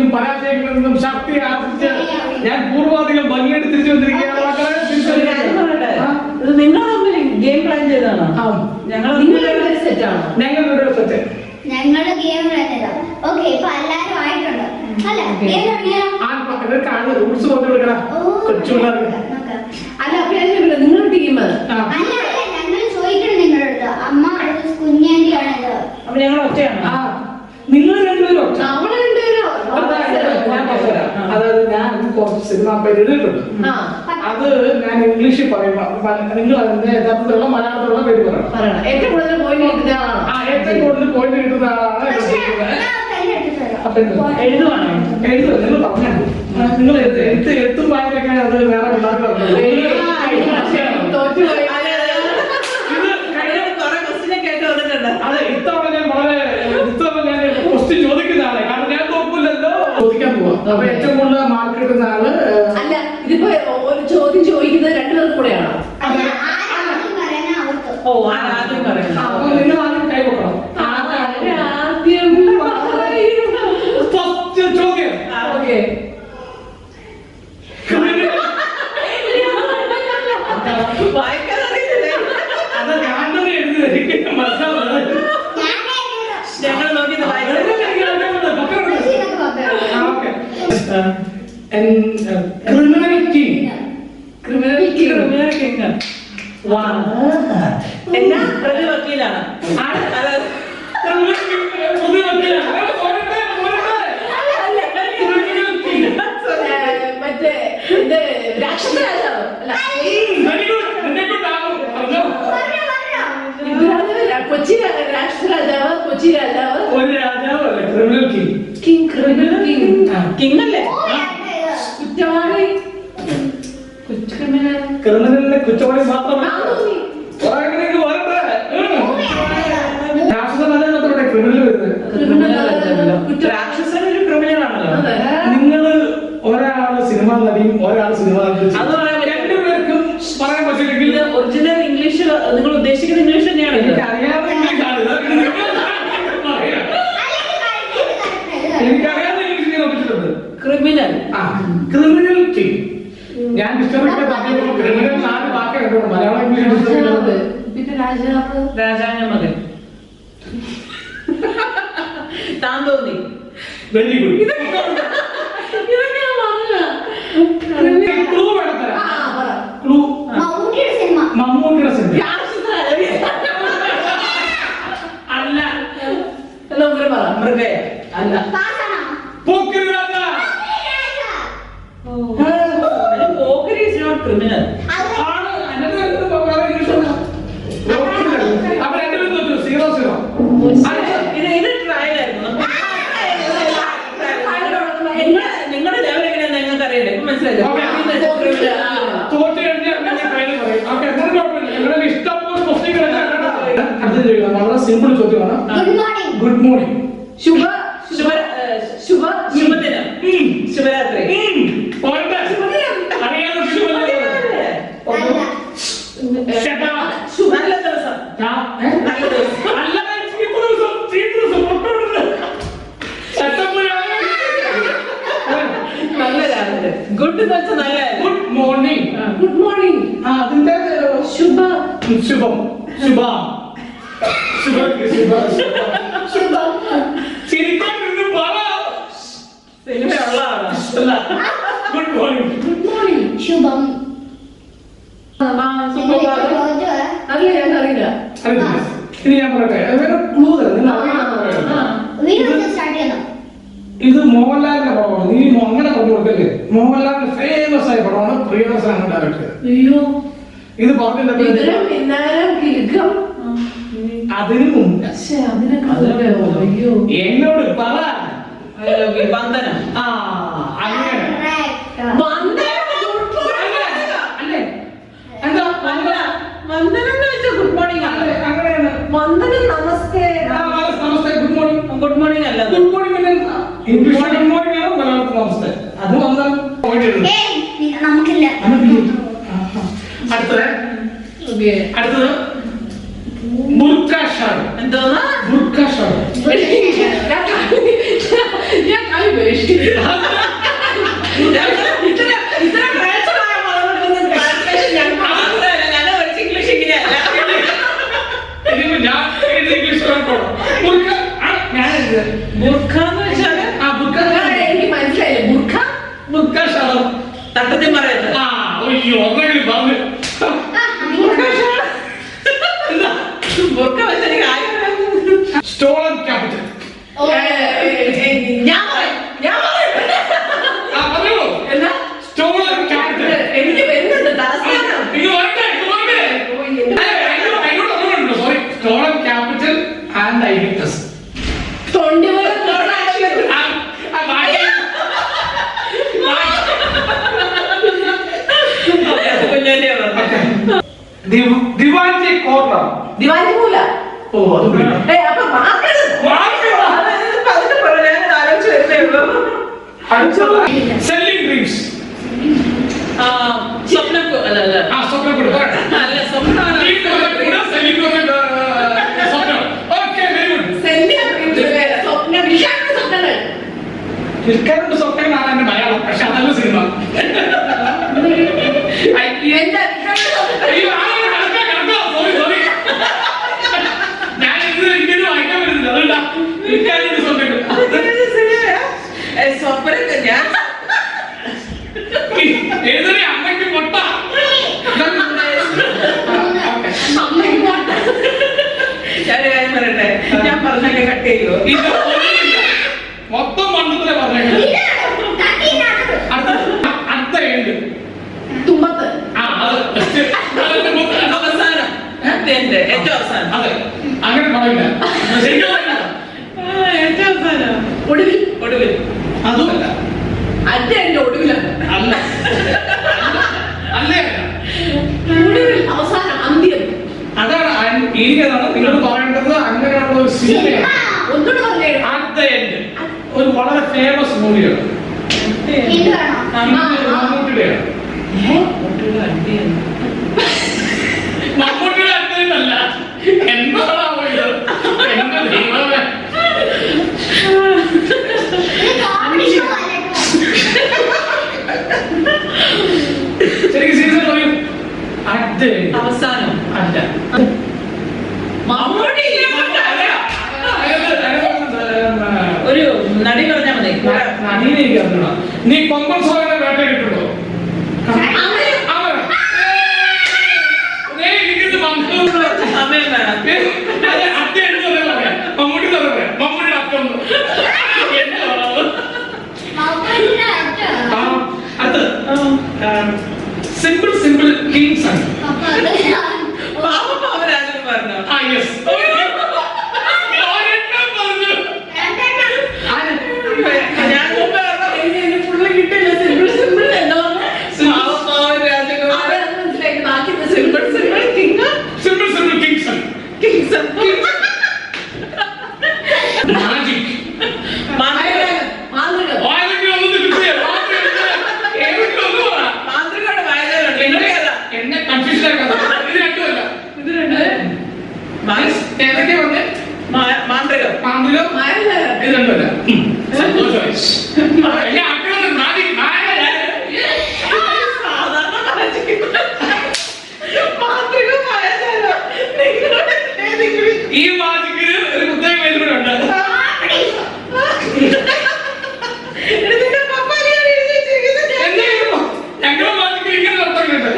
നിന്നും പരാജയങ്ങളിൽ നിന്നും ശക്തി ആർജിച്ച് ഞാൻ പൂർവാധികം ഭംഗിയായിട്ട് തിരിച്ചു വന്നിരിക്കുകയാണ്. ഇത് നിങ്ങൾ തമ്മിൽ ഗെയിം പ്ലാൻ ചെയ്തതാണോ? ഞങ്ങളുടെ സെറ്റാണോ? ഞങ്ങളുടെ സെറ്റ് ഞങ്ങളുടെ ഗെയിം പ്ലാൻ ചെയ്തതാണ്. ഓക്കെ, ഇപ്പൊ എല്ലാരും ആയിട്ടുണ്ട് അല്ല? റൂൾസ് പറഞ്ഞു കൊടുക്കണം കൊച്ചുപിള്ളേർക്ക്. അല്ല, നിങ്ങളുടെ ടീം അല്ല ഞങ്ങൾ ചോദിക്കണം നിങ്ങളുടെ അടുത്ത്. അമ്മ കുഞ്ഞാന്റിയാണ് ഇത്. അപ്പൊ ഞങ്ങൾ ഒറ്റയാണ്. നിങ്ങൾ രണ്ടുപേരും ഒറ്റ. നമ്മള് രണ്ടുപേരും അതായത് ഞാൻ കുറച്ച് സിനിമ പേര് എഴുതിയിട്ടുണ്ട്. അത് ഞാൻ ഇംഗ്ലീഷിൽ പറയുമ്പോ നിങ്ങൾ അതിന്റെ യഥാർത്ഥത്തിലുള്ള മലയാളത്തിലുള്ള പേര് പറയണം. ഏറ്റവും കൂടുതൽ പോയിന്റ് കിട്ടുന്ന ആളാണ്. ഏറ്റവും കൂടുതൽ പോയിന്റ് കിട്ടുന്ന ആളാണ്. എഴുതുവാണോ? എഴുതുക, നിങ്ങൾ പറഞ്ഞു. നിങ്ങൾ എഴുത്തും വായനയൊക്കെ അത് വേറെ ഉണ്ടാക്കുന്നത്. അതെ, ഇത്തവണ ഞാൻ ക്വസ്റ്റ്യൻ ചോദിക്കുന്നതാണ്. കാരണം ഞാൻ തോക്കില്ലല്ലോ, ചോദിക്കാൻ പോവാ. അപ്പൊ ഏറ്റവും കൂടുതൽ മാർക്ക് കിട്ടുന്ന ആള്. അല്ല, ഇതിപ്പോ ഒരു ചോദ്യം ചോദിക്കുന്നത് രണ്ടുപേർക്കും കൂടെയാണോ? ഓ, ആദ്യം പറയുന്നത്. അപ്പൊ നിങ്ങൾ ആദ്യം കൈ വെക്കണം. ആദ്യം ചോദ്യം. ഓക്കെ. വായിക്കാൻ അറിയില്ലേ? അത് ഞാൻ തന്നെ എഴുതി മനസ്സിലാവുന്നത്. ഞങ്ങൾ നോക്കി വായിക്കാൻ. Criminal king. എന്നാ പ്രതി വക്കീലാണ്. മറ്റേ രാക്ഷസ രാജാവ് കൊച്ചി രാക്ഷസ രാജാവ്, കൊച്ചി രാജാവ്. ഒരു രാജാവല്ലേ criminal king. King, criminal king. King അല്ലേ? കുറ്റവാളി. ക്രിമിനലിന്റെ കുറ്റവാളി മാത്രമല്ല. രാക്ഷസ രാജാവത്തോടെ ക്രിമിനൽ വരുന്നത്. രാക്ഷസൻ ഒരു ക്രിമിനൽ ആണല്ലോ. നിങ്ങള് ഒരാള് സിനിമ നടിയും ഒരാള് സിനിമ രണ്ടുപേർക്കും പറയാൻ പറ്റില്ലെങ്കിൽ ഒറിജിനൽ ഇംഗ്ലീഷ് നിങ്ങൾ ഉദ്ദേശിക്കുന്ന ഇംഗ്ലീഷ് തന്നെയാണ്. എനിക്ക് അറിയാവുന്ന ഇംഗ്ലീഷാണ്. എനിക്കറിയാവുന്ന ഇംഗ്ലീഷ് ഞാൻ ഒപ്പിച്ചിട്ടുണ്ട്. ക്രിമിനൽ. Criminal king. ഞാൻ ക്രിമിനൽ 4 വാക്ക് കണ്ടിട്ടുണ്ട്. മലയാളം ഇംഗ്ലീഷ്. പിന്നെ രാജാവ്, രാജാവിന്റെ മകൻ. താൻ തോന്നി. Very good. ക്ലൂ വേണം തരാം. ക്ലൂ. മമ്മൂട്ടിയുടെ സിനിമ അല്ല. മൃഗയ അല്ല. പോക്കിരി രാജ. പോക്കരി ഈസ് നോട്ട് ക്രിമിനൽ. അപ്പൊ രണ്ടുപേരും തോറ്റു. 0-0. ഇത് ട്രയൽ ആയിരുന്നു. നിങ്ങളുടെ ലെവൽ എങ്ങനെയാ നിങ്ങൾക്ക് അറിയില്ല. മനസ്സിലായില്ലേ? തോറ്റു കഴിഞ്ഞാൽ ഇഷ്ടംപോലെ ക്വസ്റ്റ്യൻ. വളരെ സിമ്പിൾ ചോദ്യമാണ്. Good morning. ശുഭദിനം. ശുഭരാത്രി. നല്ല ദിവസം. നല്ല ദിവസം. നല്ല രാവിലെ. ഗുഡ് എന്ന് വെച്ചാൽ നല്ല. Good morning. Good morning. അതിന്റെ ശുഭം. സിനിമയുള്ള ആളാണ്. Good morning. ശുഭം. അറിയില്ല, ഞാൻ അറിയില്ല. ഇനി ഞാൻ പറയട്ടെ, ക്ലൂ തരാം. ഇത് മോഹൻലാലിന്റെ പടമാണ്. നീ അങ്ങനെ പറഞ്ഞു കൊടുക്കല്ലേ. മോഹൻലാലിന്റെ ഫേമസ് ആയ പടമാണ്. പ്രിയദർശനാണ് ഡയറക്ടർ. അയ്യോ, ഇത് പറഞ്ഞില്ല. അതിനു മുമ്പ് എന്നോട് പറ. വന്ദനം. അങ്ങനെ വന്ദനം എന്ന് വെച്ചാൽ ഗുഡ് മോർണിംഗ് അല്ലേ? അങ്ങനെയാണ്. വന്ദനം നമസ്തേ. നമസ്തേ. Good morning. ഗുഡ് മോർണിംഗ് അല്ല. Good morning English good morning ആണ്. മലയാളത്തിൽ നമസ്തേ. അത് വന്ദനം. നമുക്കില്ല. അടുത്തത് ബുർക്ക ഷാൾ. എന്തോന്നാ? ബുർക്ക ഷാൾ. ഞാൻ കളി ഇത്ര പ്രയാസമായ പദങ്ങളൊന്നും translation ഞങ്ങൾക്ക് മനസ്സിലായില്ല. ഞങ്ങൾ പഠിച്ച ഇംഗ്ലീഷ് ഇങ്ങനെയല്ല. ഇനിയിപ്പോ ഞാൻ ഇംഗ്ലീഷ് പോകണം. ബുർഖ ഞാൻ ബുർഖ എന്ന് വെച്ചാല് ബുർഖ എനിക്ക് മനസ്സിലായില്ല. ബുർഖ ബുർഖ ഷാൾ തട്ടത്തിൽ പറയുന്നത്. അയ്യോ ഒന്നെങ്കിലും പറഞ്ഞു. ബുർഖ വെച്ചാൽ എനിക്ക് ആരും സ്റ്റോളൻ ക്യാപിറ്റൽ. ഞാൻ പറയും പറഞ്ഞോളൂ. എന്നാ സ്റ്റോളൻ ക്യാപിറ്റൽ. എനിക്ക് വരുന്നുണ്ട് തലസ്ഥാനം. സോറി, സ്റ്റോളൻ ക്യാപിറ്റൽ ആൻഡ് ഐവിറ്റസ്. ദിവാഞ്ചി കോർണർ. ദിവാലി പൂല. ഓ അത് അപ്പൊ ആലോചിച്ച് വരുന്നേ ഉള്ളൂ. Selling dreams. സ്വപ്നം അല്ല അല്ല സ്വപ്നപ്പെടും. അല്ല സ്വപ്നം നിൽക്കാറുണ്ട് സ്വപ്നങ്ങളാണ് എന്റെ മലയാളം. പക്ഷെ അതല്ല സിനിമ. ഞാൻ ഇത് ഇങ്ങനെ വായിക്കാൻ പറ്റുന്നില്ല. അതുകൊണ്ടാ നിൽക്കാറുണ്ട് സ്വപ്നങ്ങൾ. ഏതൊരു അമ്മയ്ക്ക് പൊട്ട ഞാനൊരു കാര്യം പറയട്ടെ. ഞാൻ പറഞ്ഞൊക്കെ കട്ട് ചെയ്യുമോ? ഇത് മൊത്തം മണ്ഡലത്തിലെ പറഞ്ഞേക്കുന്നത്. അടുത്ത ഏണ്ട് തുമ്പത്ത് അവസാനം ഏറ്റവും അവസാനം. അതെ, അങ്ങനെ പറയില്ല. ഏറ്റവും അവസാനം ഒടുവിൽ. ഒടുവിൽ അതുമല്ല. അറ്റ എന്റെ ഒടുവിലാണ്. അല്ല അല്ലേ ഒടുവിൽ അവസാനം അന്ത്യം. അതാണ് ഏതാണ് നിങ്ങൾ പറയേണ്ടത്. അങ്ങനെയുള്ള ഒരു സിനിമയാണ്. ഒന്നുകൂടെ പറഞ്ഞേ. അടുത്ത ഏണ്ട് ഒരു വളരെ ഫേമസ് മൂവിയാണ്. മമ്മൂട്ടിയുടെയാണ്. മമ്മൂട്ടിയുടെ അടുത്തല്ല. എന്താണോ ഇത്? എന്റെ ദൈവമേ. ശരിക്കും സീസൺ പറയും. അവസാനം അല്ല മമ്മൂട്ടി ഒരു നടി പറഞ്ഞാൽ മതി. നടീനെ എനിക്ക് അറിഞ്ഞൂടാ. നീ കൊമ്പൻ സോയനെ വേട്ടയിട്ടിട്ടുണ്ടോ? സമയം വേണം. മമ്മൂട്ടി മമ്മൂട്ടി അറ്റൊന്ന് സിമ്പിൾ സിമ്പിൾ കിങ്സ് ആണ്. പാവരാജൻ പറഞ്ഞു. ഞാൻ മുമ്പ് ഫുള്ള് കിട്ടില്ല. സിമ്പിൾ സിമ്പിൾ എന്താ മനസ്സിലാക്കി. ബാക്കി simple simple king. Simple simple kings ആണ്. Kings magic. മാന്ത്രികം. മാന്ത്രികയുടെ വായനയുണ്ട്. എന്നെ കൺഫ്യൂഷൻ ആക്കാതെ. ഇത് രണ്ടുമല്ല. ഇത് രണ്ട് ഏതൊക്കെയാ പറഞ്ഞേ? മാന്ത്രികം. മാന്ത്രികം ഇത് രണ്ടുമല്ല. സന്തോഷമായി. ഈ മാജിക്കിന് ഒരു പ്രത്യേക പേര് കൂടെ ഉണ്ട്. ഞങ്ങളുടെ മാജിക്കിൽ ഇങ്ങനെ അർത്ഥങ്ങളുണ്ട്.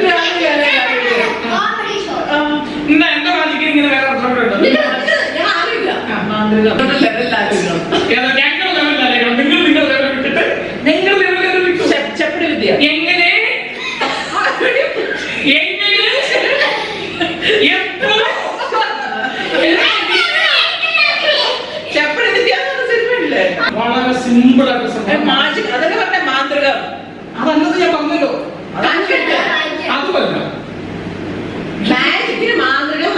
എന്റെ മാജിക്കിൽ ഇങ്ങനെ വേറെ അർത്ഥങ്ങളുണ്ട്. മാന്ത്രികം ഞങ്ങളുടെ ലെവലിലായിരിക്കണം. നിങ്ങൾ ലെവലിൽ വിട്ടിട്ട് നിങ്ങൾ ലെവലിൽ വിട്ടു. ചെപ്പടി വിദ്യ. എങ്ങനെ എങ്ങനെ എപ്പോ ചെപ്പടി വിദ്യ സിനിമയില്ലേ? വളരെ സിമ്പിൾ ആയിട്ട് സംഭവം. മാജിക് അതൊക്കെ പറഞ്ഞ മാന്ത്രികം. അതല്ലത് ഞാൻ പറഞ്ഞല്ലോ. കൺകെട്ട്. അതുമല്ല. മാജിക്കിന് മാന്ത്രികം,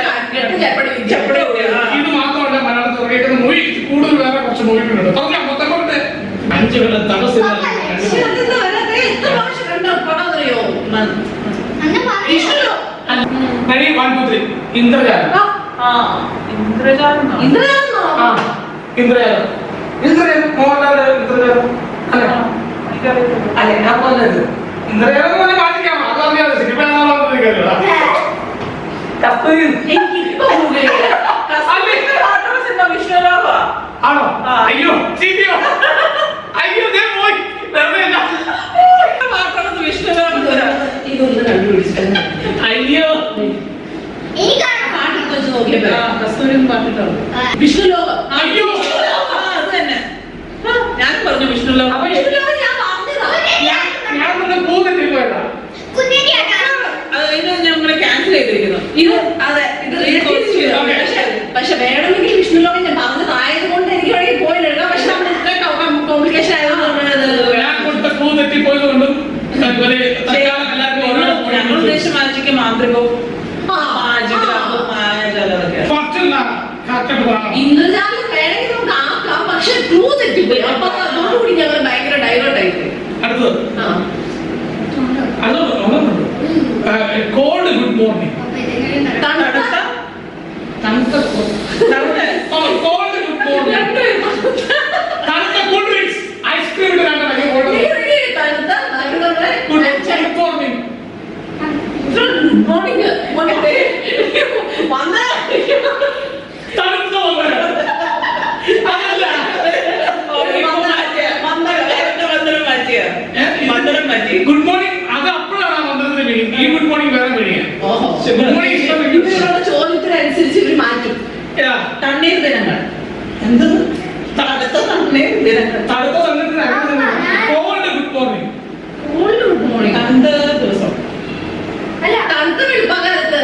കൺകെട്ട്, ചെപ്പടി വിദ്യ. ചെപ്പടി വിദ്യ. ഇത് മാത്രമല്ല മലയാളത്തിൽ തുടങ്ങിയിട്ട് മൂവി കൂടുതൽ വേറെ കുറച്ച് മൂവികളുണ്ട്. പറഞ്ഞ മൊത്തം കൊണ്ട് 5 കൊല്ലം തടസ്സില്ല. Ready? 1, 2, 3. ഇന്ദ്രജാലം. ഇന്ദ്രജാലം. ഇന്ദ്രജാലം. മോഹൻലാൽ ഇന്ദ്രജാലം. അല്ലേ? അല്ലെ ഞാൻ പോകുന്നത് ഇന്ദ്രജാലം മാറ്റിക്കാം. അതറിയാതെ സിനിമ കാണാൻ കാര്യമില്ല. കസ്തൂരി എനിക്കിപ്പോ സിനിമ വിഷ്ണുലോക ആണോ? അയ്യോ ചീറ്റിയോ? അയ്യോ ദേ പോയി. വിഷ്ണുലോക ഇതൊന്ന് കണ്ടുപിടിച്ചിട്ട് അയ്യോ പാട്ടിൽ വെച്ച് നോക്കിയപ്പോ കസ്തൂരി പാട്ടിട്ടോ വിഷ്ണുലോകം. അയ്യോ അത് തന്നെ ഞാൻ പറഞ്ഞു വിഷ്ണുലോക. അപ്പൊ വിഷ്ണുലോകം ഞാൻ പറഞ്ഞതാ. ഞാൻ പറഞ്ഞ പൂന്നെത്തി പോയതാ. അത് ഇത് ഞങ്ങൾ ക്യാൻസൽ ചെയ്തിരിക്കുന്നു. ഇത് അതെ ഇത് Okay. പക്ഷെ വേണമെങ്കിൽ വിഷ്ണുലോകം ഞാൻ പറഞ്ഞതായത് കൊണ്ട് എനിക്ക് വേണമെങ്കിൽ പോയി എഴുതാം. പക്ഷെ നമ്മൾ ഇത്രയും കോംപ്ലിക്കേഷൻ ആയതുകൊണ്ട് ഞാൻ കൊടുത്ത പൂന്നെത്തി പോയതുകൊണ്ടും ഞങ്ങൾ ഉദ്ദേശിച്ച മാജിക്ക് മാന്ത്രികവും ഇന്ദ്രജാലം വേണമെങ്കിൽ നമുക്ക് ആക്കാം. പക്ഷെ ക്ലൂ തെറ്റിപ്പോയി. അപ്പൊ അതോടുകൂടി ഞങ്ങൾ ഭയങ്കര ഡൈവേർട്ട് ആയിപ്പോയി. അടുത്തത് cold good morning. Cold good morning. തണുത്ത cool drinks ice cream good morning. തണുത്ത ഗുഡ് മോർണിംഗ്. അത് അപ്പോഴാണ് മന്ത്രത്തിന്റെ മീനിങ്. ഈ ഗുഡ് മോർണിംഗ് വേറെ മീനിങ്. ഗുഡ് മോർണിംഗ് ഇവരുടെ ചോദ്യത്തിനനുസരിച്ച് ഇവർ മാറ്റും. തണ്ണീർ ദിനങ്ങൾ എന്ത് തണുത്ത തണ്ണീർ ദിനങ്ങൾ തണുത്ത തന്നിട്ട് കോൾഡ് ഗുഡ് മോർണിംഗ്. തണുത്ത ദിവസം തണുത്ത വെളുപ്പകാലത്ത്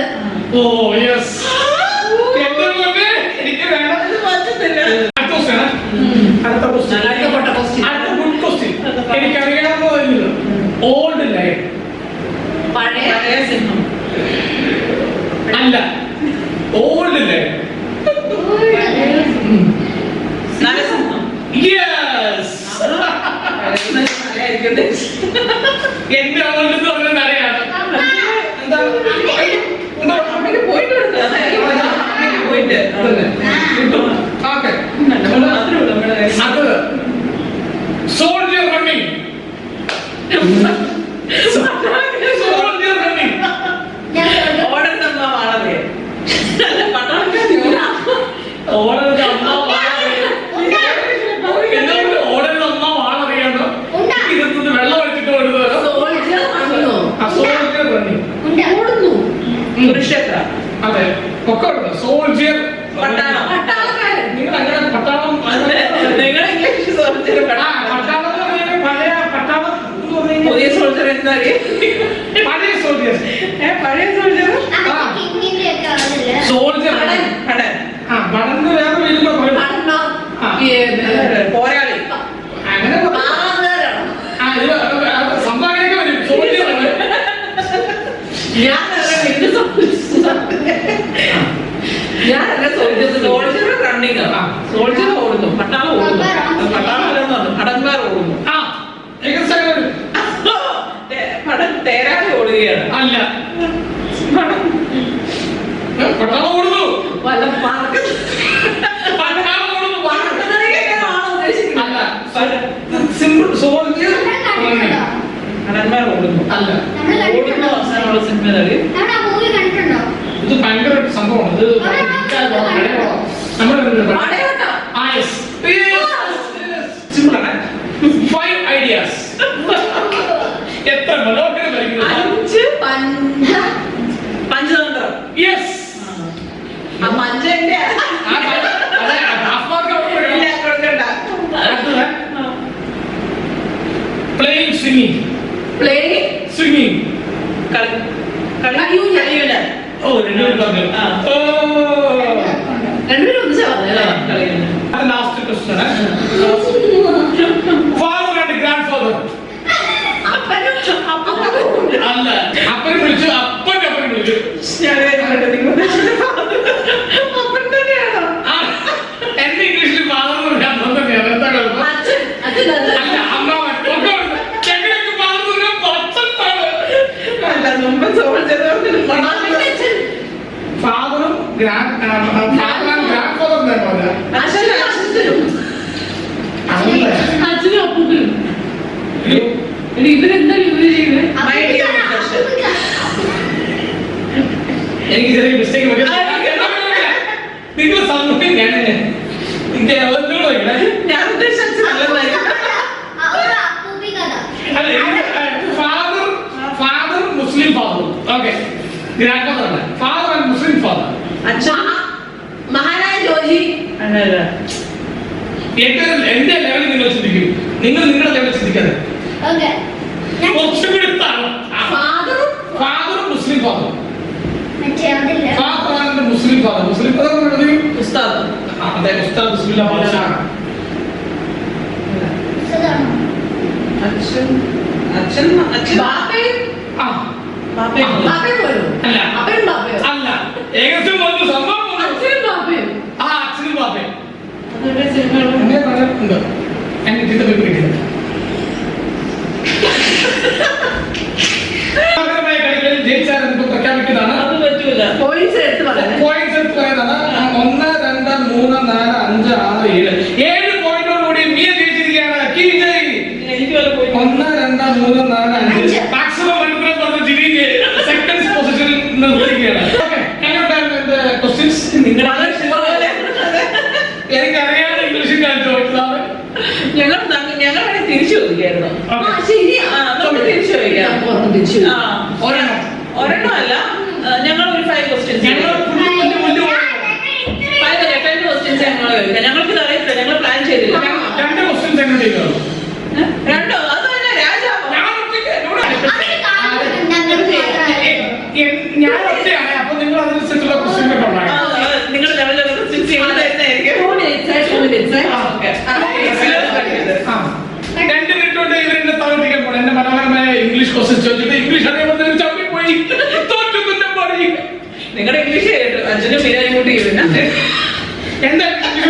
ഓ യെസ്. എനിക്ക് വേണം. അടുത്ത ക്വസ്റ്റ്യൻ. അടുത്ത ക്വസ്റ്റ്യൻ. അടുത്ത ഗുഡ് ക്വസ്റ്റ്യൻ. എനിക്കറിയാവുന്നതല്ലോ. ഓൾഡ് ലൈൻ പഴയ സിംഹം അല്ല. Old lion. നരസിംഹം യെസ്. എന്റെ ഓൾഡ് പറഞ്ഞ അറിയാം. പോയിട്ട് ഓക്കെ. അത് സോൾജർ റണ്ണിങ്. Soldier running. ഓടുന്ന വളരെ ഓടുന്നത് അമ്മ ഓടുന്നത് അമ്മ വാളറിയാണ്ടോ? ഇരുന്നത് വെള്ളം ഒഴിച്ചിട്ട് ഓടുന്നത്. സോൾജർ ആണോ? Soldier running. ഓടുന്നു. കുരുക്ഷേത്ര അതെ ഒക്കെ ഓടുന്നത്. സോൾജർ പട്ടാളം പട്ടാളക്കാരൻ. നിങ്ങൾ അങ്ങനെ പട്ടാളം നിങ്ങൾ ഇംഗ്ലീഷ് സോൾജർ പട്ടാളം എന്ന് പറഞ്ഞാൽ പഴയ പട്ടാളം എന്ന് പറഞ്ഞു പുതിയ സോൾജർ എന്താ പഴയ സോൾജർ. പഴയ സോൾജർ സോൾജർ കടൻ പടന്ന് വേറെ വരുമ്പോ പട്ടണം. പോരാളി അങ്ങനെ പാറക്കാരാണോ? സംഭാവനയൊക്കെ വരും. സോൾജർ ഞാനല്ല സോൾജർ സോൾജർ റണ്ണിങ് സോൾജർ ഓടുന്നു പട്ടാളം ഓടുന്നു പട്ടാളം അല്ലെന്നു പടന്മാർ ഓടുന്നു തേരാളി ഓടുകയാണ് അല്ല. പട്ടാളം ഓടുന്നു. വല്ല പാർക്ക് പട്ടാളം ഓടുന്നു. പാർക്കുന്നതിനൊക്കെയാണോ ഉദ്ദേശിക്കുന്നത്? അല്ല. സിമ്പിൾ സോൾജർ പടന്മാർ ഓടുന്നു അല്ല. ഓടുന്നു അവസാനമുള്ള സിനിമ ഇത് ഭയങ്കര സംഭവമാണ്. ഇത് നമ്മുടെ പടയോട്ടം. സിമ്പിളാണ്. 5 ഐഡിയാസ്. എത്ര മനോഹരം വരയ്ക്കുന്നത്. പഞ്ചതന്ത്രം യെസ്. ആ പഞ്ചന്റെ പ്ലേയിങ് സ്വിങ്ങിങ്. പ്ലേയിങ് സ്വിങ്ങിങ്. കളിയൂല ഓ രണ്ടുപേരും പറഞ്ഞു. രണ്ടുപേരും ഒന്നിച്ചാ പറഞ്ഞല്ലേ? അത് last question. Father and grand father. അല്ല. അപ്പനെ വിളിച്ചു. അപ്പനെ വിളിച്ചു. എന്റെ ഇംഗ്ലീഷിൽ ഫാദർ എന്ന് പറയാൻ തന്നെയാണ്. എന്താ കുഴപ്പം? അല്ല അമ്മാവൻ. ഞങ്ങൾക്ക് ഫാദർ ഫാദറും ഗ്രാൻഡ് ഫാദറും ഗ്രാൻഡ് ഫാദറും തന്നെ പറയാം. അച്ഛനും അപ്പൂപ്പനും. എന്താ ഇത് ചെയ്യുന്നത്? My dear Natasha. എനിക്ക് ചെറിയ മിസ്റ്റേക്ക് നിങ്ങൾ സമയം ഞാൻ എനിക്ക് ഞാൻ ഉദ്ദേശിച്ച നല്ലതായിരുന്നു. അപ്പൂപ്പി കഥ. ഫാദർ മുസ്ലിം ഫാദർ ഓക്കെ ഗ്രാൻഡ് ഫാദർ അല്ല ഫാദർ ആൻഡ് മുസ്ലിം ഫാദർ അച്ഛൻ മഹാനായ ജോജി. അല്ലല്ല. എന്റെ ലെവലിൽ നിങ്ങൾ ചിന്തിക്കും. നിങ്ങൾ നിങ്ങളുടെ ലെവലിൽ ചിന്തിക്കാതെ ഓക്കെ. കുറച്ചും കൂടി ഫാദറും മുസ്ലിം ഫാദറും മറ്റേ അതില്ല. ഫാദർ ആൻഡ് മുസ്ലിം ഫാദർ ഉസ്താദ്. അതെ ഉസ്താദ് ബിസ്മില്ലാ ബാദ്ഷാ സുഖാണോ? അച്ഛൻ അച്ഛൻ അച്ഛൻ ബാപ്പയും ആ പാപ്പയും ബാപ്പയും പോലും അല്ല അപ്പനും ബാപ്പയോ? അല്ല ഏകദേശം വന്നു സംഭവം വന്നു. അച്ഛനും ബാപ്പയും. ആ അച്ഛനും പാപ്പയും അതൊരു സിനിമകളും അങ്ങനെ പറഞ്ഞിട്ടുണ്ട്. എന്നെ ഇതിന്റെ പേര് കിട്ടിയത് കളികളിൽ ജയിച്ചാരെന്ന് പ്രഖ്യാപിക്കുന്നതാണ്. അത് പറ്റൂല. പോയിന്റ്സ് എടുത്ത് പറയുന്നത്. പോയിന്റ്സ് എടുത്ത് പറയുന്നതാണ് 1, 2, 3, 4, 5, 6, 7 പോയിന്റോടുകൂടി മിയ ജയിച്ചിരിക്കുകയാണ്. കീ ജയ്. എനിക്ക് വല്ല പോയി 1, 2, 3, 4, 5 മാക്സിമം മണിക്കൂർ പറഞ്ഞ ജില്ലി സെക്കൻഡ് പൊസിഷനിൽ നിർത്തിയിരിക്കുകയാണ്. എങ്ങനെയുണ്ടായിരുന്നു എന്റെ ക്വസ്റ്റ്യൻസ്? നിങ്ങളുടെ എനിക്കറിയാം ഇംഗ്ലീഷിൽ ഞാൻ ചോദിച്ചതാണ്. ഞങ്ങൾ വേണേ തിരിച്ചു ചോദിക്കായിരുന്നു. ആ, ശരി. നമുക്ക് തിരിച്ചു ചോദിക്കാം. തിരിച്ചു. ആ, ഒരെണ്ണം അല്ല, ഞങ്ങൾ ഒരു 5 ക്വസ്റ്റ്യൻസ് ഞങ്ങൾ ഞങ്ങൾ 5 ക്വസ്റ്റ്യൻസ് ഞങ്ങൾ ചോദിക്കാം. ഞങ്ങൾക്ക് ഇത് അറിയത്തില്ല, ഞങ്ങൾ പ്ലാൻ ചെയ്തില്ല. 2 ക്വസ്റ്റ്യൻസ് എങ്ങനെ ചെയ്തത്? രണ്ടോ അത് തന്നെ രാജാവോ? ഞാൻ ഒറ്റയ്ക്ക് എന്നോട് അതിന് കാരണം ഞങ്ങൾ മാത്രമാണ്. ഞാൻ ഒറ്റയാണ്. അപ്പൊ നിങ്ങൾ അതിനനുസരിച്ചുള്ള ക്വസ്റ്റ്യൻ ഒക്കെ ഉണ്ടാകും. നിങ്ങൾ ലെവലുള്ള ക്വസ്റ്റ്യൻസ് ഞങ്ങൾ തരുന്നതായിരിക്കും. 2 minutes. ഓക്കെ. ആ. 2 മിനിറ്റ് കൊണ്ട് ഇവരെന്നെ തളർത്തിക്കാൻ പോണു. എന്റെ മനോഹരമായ ഇംഗ്ലീഷ് ക്വസ്റ്റ്യൻ ചോദിച്ചിട്ട് ഇംഗ്ലീഷ് അറിയാൻ ചമ്മിപ്പോയി തോറ്റുന്ന പാടി. നിങ്ങളുടെ ഇംഗ്ലീഷ് കേട്ടു. അച്ഛനും മീരായും കൂട്ടി എന്താ ഇംഗ്ലീഷ്